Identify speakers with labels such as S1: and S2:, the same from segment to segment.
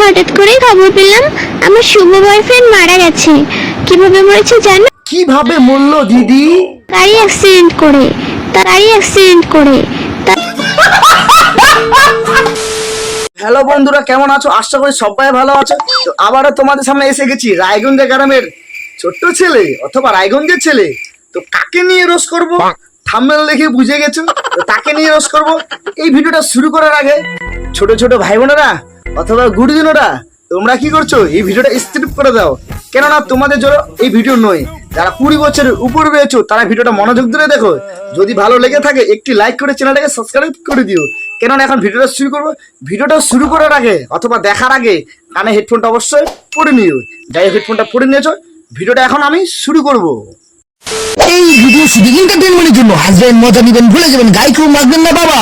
S1: হঠাৎ করে খবর পেলাম আমার শুভ বয়ফ্রেন্ড মারা গেছে। কিভাবে মরেছে জানো?
S2: কিভাবে মরলো দিদি?
S1: গাড়ি অ্যাক্সিডেন্ট করে।
S2: হ্যালো বন্ধুরা, কেমন আছো? আশা করি সবাই ভালো আছো। তো আবারও তোমাদের সামনে এসে গেছি রায়গঞ্জ গ্রামের ছোট্ট ছেলে অথবা রায়গঞ্জের ছেলে। তো কাকে নিয়ে রোস্ট করব থাম্বনেল দেখে বুঝে গেছো, তো তাকে নিয়ে রোস্ট করব। এই ভিডিওটা শুরু করার আগে ছোট ছোট ভাই বোনেরা অথবা গুরুজনেরা তোমরা কি করছো, এই ভিডিওটা স্কিপ করে দাও, কেননা তোমাদের জন্য এই ভিডিও নয়। যারা 20 বছরের উপর রয়েছে তারা ভিডিওটা মনোযোগ ধরে দেখো। যদি ভালো লেগে থাকে একটি লাইক করে চ্যানেলটাকে সাবস্ক্রাইব করে দিও, কেননা এখন ভিডিওটা শুরু করবো। ভিডিওটা শুরু করার আগে অথবা দেখার আগে কানে হেডফোনটা অবশ্যই পরে নিও। যাই হেডফোনটা পরে নিয়েছো, ভিডিওটা এখন আমি শুরু করব।
S3: এই ভিডিও শুধু এন্টারটেইনমেন্টের জন্য। হাসবেন, মজা নেবেন, ভুলে যাবেন, গাইকেও মারবেন না বাবা।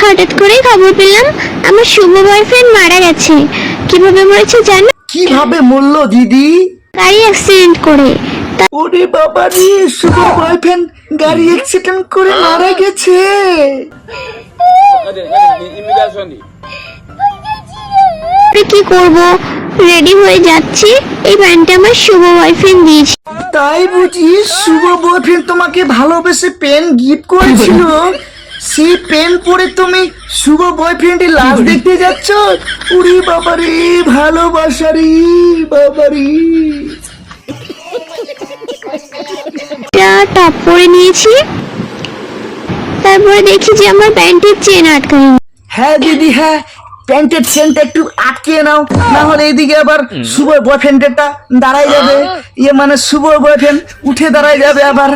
S1: হঠাৎ করে খবর পেলাম আমার শুভ বয়ফ্রেন্ড মারা গেছে। কিভাবে মরেছে জানো?
S2: কিভাবে মরলো দিদি?
S1: গাড়ি অ্যাক্সিডেন্ট করে।
S2: ওরে বাবা রে, শুভ বয়ফ্রেন্ড গাড়ি অ্যাক্সিডেন্ট করে মারা গেছে।
S1: কি করব, রেডি হয়ে যাচ্ছি। এই প্যান্টটা আমার শুভ বয়ফ্রেন্ড দিয়েছে।
S2: তাই বুঝি শুভ বয়ফ্রেন্ড তোমাকে ভালোবেসে পেন গিফট করেছিল? সেই পেন পরে তুমি শুভ বয়ফ্রেন্ডের লাশ দেখতে যাচ্ছ? উরি বাবারে, ভালোবাসারি বাবারি।
S1: টপ পরে নিয়েছি, তারপরে দেখি যে আমার প্যান্টের চেন আটকানো।
S2: হ্যাঁ দিদি, হ্যাঁ, প্যান্টের চেনটা একটু আটকে নাও, না হলে এইদিকে আবার শুভ বয়ফ্রেন্ডেরটা দাঁড়াই যাবে। মানে শুভ বয়ফ্রেন্ড উঠে দাঁড়াই যাবে আবার।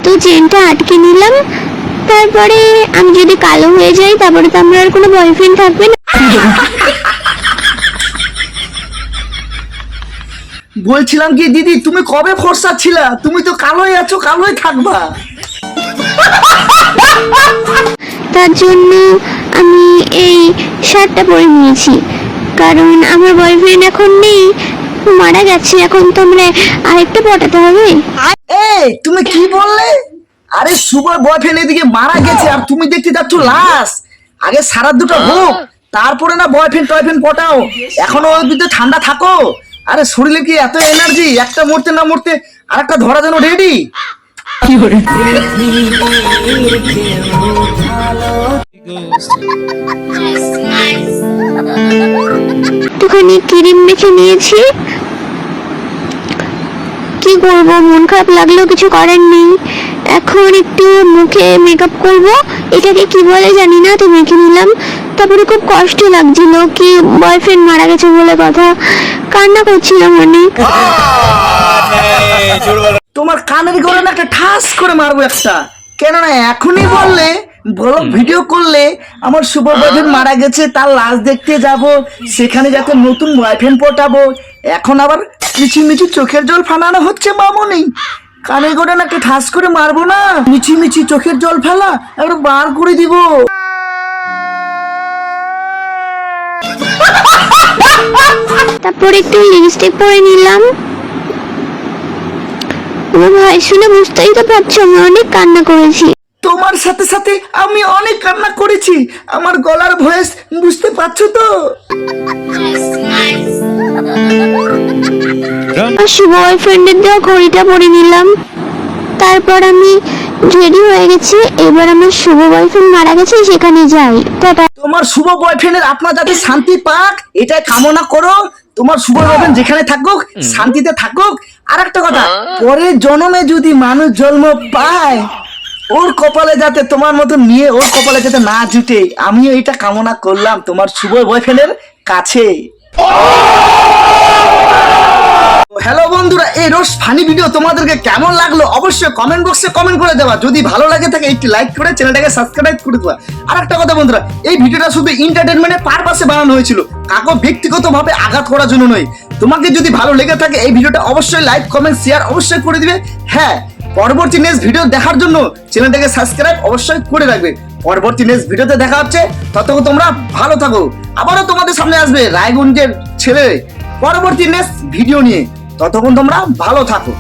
S1: তো চেনটা আটকে নিলাম। তারপরে আমি যদি কালো হয়ে যাই তারপরে তো আমার আর কোনো বয়ফ্রেন্ড থাকবে না।
S2: বলছিলাম কি দিদি, তুমি কবে ফর্সা ছিলা? তুমি তো কালোই আছো, কালোই থাকবা।
S1: তার জন্য আমি এই শার্টটা পরে নিয়েছি, কারণ আমার বয়ফ্রেন্ড এখন নেই, মারা গেছে। এখন তো আমরা আরেকটা পটাতে হবে।
S2: এই তুমি কি বললে? আরে শুভ বয়ফ্রেন্ড এদিকে মারা গেছে আর তুমি দেখতে যাচ্ছ লাশ। আগে সারা দুটো হোক, তারপরে না বয়ফ্রেন্ড টয়ফ্রেন্ড পটাও। এখনো ওর ভিতরে ঠান্ডা থাকো। আরে শরীরে কি এত এনার্জি, একটা মরতে না মরতে আরেকটা ধরা যেন রেডি। কি করে
S1: একটুখানি ক্রিম মেখে নিয়েছি। কি করব, মন খারাপ লাগলেও কিছু করার নেই। এখন একটু মুখে মেকআপ করব, এটাকে কি বলে জানি না, তো মেখে নিলাম। তারপরে খুব কষ্ট লাগছিল, কি বয়ফ্রেন্ড মারা গেছে বলে কথা, কান্না করছিলাম অনেক।
S2: তোমার কানের গোড়া না একটা ঠাস করে মারবো একটা, কেননা এখনই বললে ব্লগ ভিডিও করলে আমার শুভ বয়ফ্রেন্ড মারা গেছে, তার লাশ দেখতে যাব, সেখানে যাতে নতুন বয়ফ্রেন্ড পটাবো। এখন আবার মিছি চোখের জল ফানানো হচ্ছে মামনি। কানের গোড়া না একটা ঠাস করে মারবো না, মিছি চোখের জল ফেলা এবার বার করে দিব।
S1: তারপর একটু লিপস্টিক পরে নিলাম। আমার ভাই শুনে বুঝতেই তো পারছো আমি অনেক কান্না করেছি।
S2: তোমার সাথে সাথে আমি অনেক কান্না করেছি, আমার গলার ভয়েস বুঝতে পারছো তো?
S1: শুভ বয়ফ্রেন্ডের দেওয়া ঘড়িটা পরে নিলাম। তারপর আমি রেডি হয়ে গেছি। এবার আমার শুভ বয়ফ্রেন্ড মারা গেছে, সেখানে যাই।
S2: তোমার শুভ বয়ফ্রেন্ডের আত্মা যাতে শান্তি পাক এটাই কামনা করো। তোমার শুভ বয়ফ্রেন্ড যেখানে থাকুক শান্তিতে থাকুক। আর একটা কথা, পরের জন্মে যদি মানুষ জন্ম পায়, ওর কপালে যাতে তোমার মতো নিয়ে ওর কপালে যাতে না জুটে, আমিও এটা কামনা করলাম তোমার শুভ বয়ফ্রেন্ডের কাছে। হ্যালো বন্ধুরা, এই রোস্ট ফানি ভিডিও তোমাদেরকে কেমন লাগলো অবশ্যই কমেন্ট বক্সে কমেন্ট করে দেওয়া। যদি ভালো লাগে থাকে একটি লাইক করে চ্যানেলটাকে সাবস্ক্রাইব করে দেওয়া। আর একটা কথা বন্ধুরা, এই ভিডিওটা শুধু এন্টারটেইনমেন্টের পারপাসে বানানো হয়েছিল, কাউকে ব্যক্তিগতভাবে আঘাত করার জন্য নয়। তোমাকে যদি ভালো লেগে থাকে এই ভিডিওটা অবশ্যই লাইক কমেন্ট শেয়ার অবশ্যই করে দিবে। হ্যাঁ, পরবর্তী নেক্সট ভিডিও দেখার জন্য চ্যানেলটাকে সাবস্ক্রাইব অবশ্যই করে রাখবে। পরবর্তী নেক্সট ভিডিওতে দেখা হচ্ছে, ততক্ষণ তোমরা ভালো থাকো। আবারও তোমাদের সামনে আসবে রায়গঞ্জের ছেলে পরবর্তী নেক্সট ভিডিও নিয়ে। ততক্ষণ তোমরা ভালো থাকো।